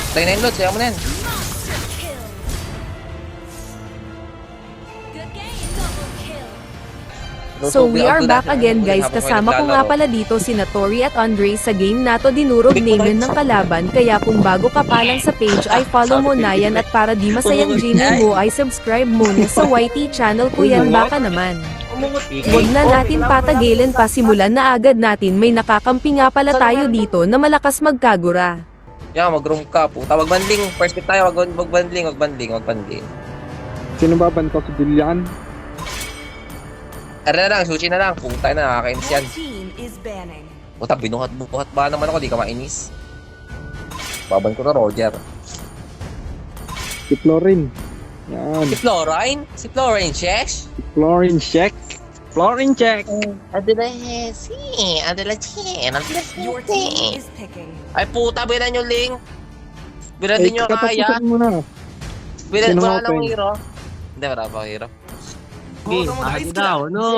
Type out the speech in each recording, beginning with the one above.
Tayo na yung load, sayo mo na yan. So we are back again guys, kasama ko nga pala dito si Tori at Andre sa game nato dinurog namin ng kalaban, kaya kung bago ka pa lang sa page ay follow mo na yan at para di masayang gaming mo ay subscribe muna sa YT channel ko yan, baka naman. Huwag na natin patagilin pa, simulan na agad natin, may nakakampi nga pala tayo dito na malakas magkagura. Yan, mag-room ka, puta. Wag banding. First hit tayo, wag banding. Sino ba bantaw si Julian? Ara na lang, sushi na lang. Puta na, nakakainis yan. Puta, binuhat-buhat ba naman ako, di ka mainis. Baban ko na Roger. Si Florin. Yan. Si Florine, Shesh? Si Florin check. Florin check. Adela Ay puta, bilan nyo Ling. Bilan din nyo kaya. Katapusan mo na. Bilan, Sino wala open? lang hero. Hindi, wala pa hero. Bakit daw, no?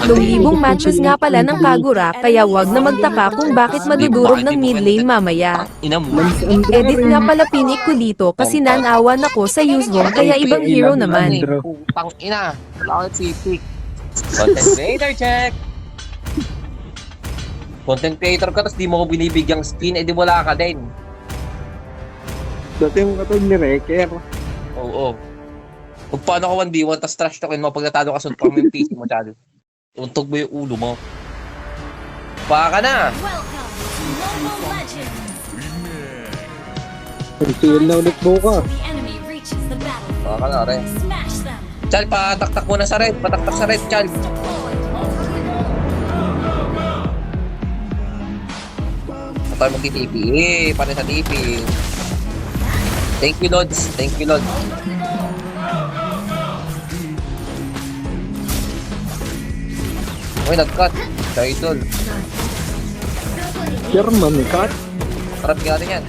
Lumibong matches nga pala ng kagura, kaya wag na magtaka kung bakit madudurog ng mid lane mamaya. Ina mo. Edit nga pala pinik ko dito kasi nanawan ako sa Yuzong, kaya ibang hero naman. Putang ina. Wala akong sipik. Content creator check. Content creator ka, tapos di mo ko binibigyang skin, edi wala ka din. Dati yung katog ni Wrecker. Oo. Kung paano ka 1v1, tapos trash talkin mo, pag natalo ka, sunpang mo yung PC mo, chalo. Tuntog mo yung ulo mo. Baka na! Pagsiil na ulit buka. Baka na, rin. Chal, pataktak mo na sa red. Pataktak sa red, Chal. Patay mo kay TP. Pare sa TP. Thank you, Lods. Thank you, Lord. Uy, nag-cut. Sa idol. Sherman, cut. Sarap nga rin yan.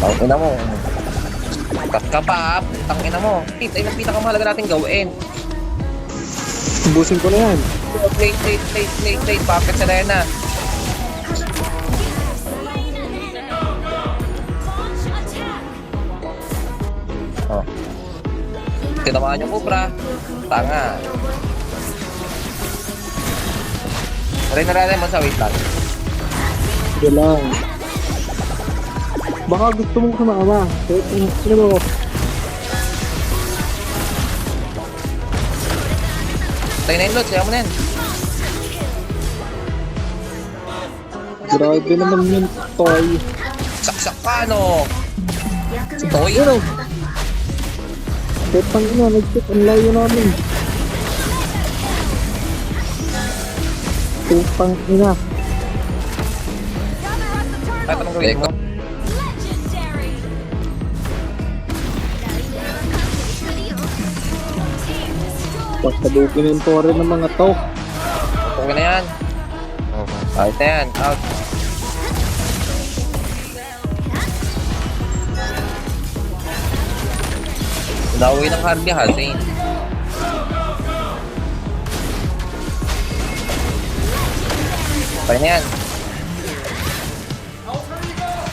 Tangina mo. Cut ka pa, tangina mo. Ay, ang pinakamahalaga natin gawin. Subusin ko na yan. Late. Bakit sa na Oh. Tinamaan yung Cobra. Tanga. Rin na rin mo sa wait lang. Sige lang. Baka gusto mong sumama. Sino mo? Tayo na yung load, sayo mo na yan. Grabe naman yung toy. Saksak ka, no? Si Toy. Pero, petang ina, nag-check ang layo namin. Putang ina. Kahit anong gawin mo. Pasadugin yung tore ng mga to. Okay na yan. Kahit na yan. Out. Nauwi ng Harley Hasin. Okay na yan.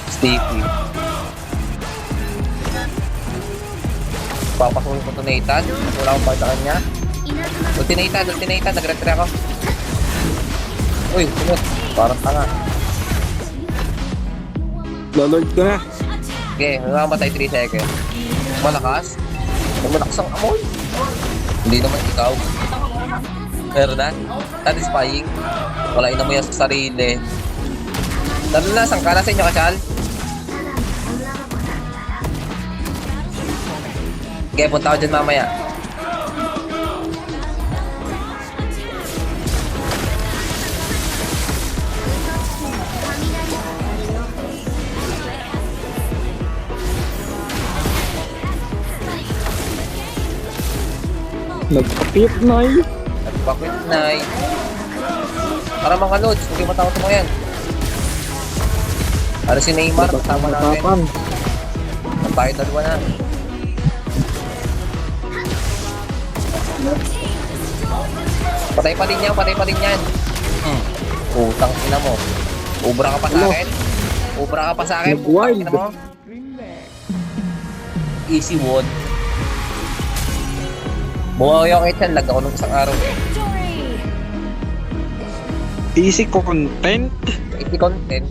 Sticky. Papasukin ko to Nathan. Wala akong part sa kanya. Ulti Nathan. Nag-retry ako. Uy, sunod. Parang tanga. Lolord ko na. Okay, namamatay 3 seconds. Malakas. Malakas ang amoy. Hindi naman ikaw. Pero na, satisfying. Wala ina mo yan sa sarili. Lalo na, sangka na sa inyo, Kachal. Okay, punta ako dyan mamaya. Nagpapit na eh. Nagpakwit na eh. Para mga loads, hindi matakot mo yan. Para si Neymar, kasama namin. Matapang. Tayo dalawa na. Patay pa din yan. Putang ina mo. Ubra ka pa sa akin. Ubra ka pa sa akin. Nag-wild. Tingnan mo. Easy won. Bumawi ako kay lag ako nung isang araw. Easy content. Easy content.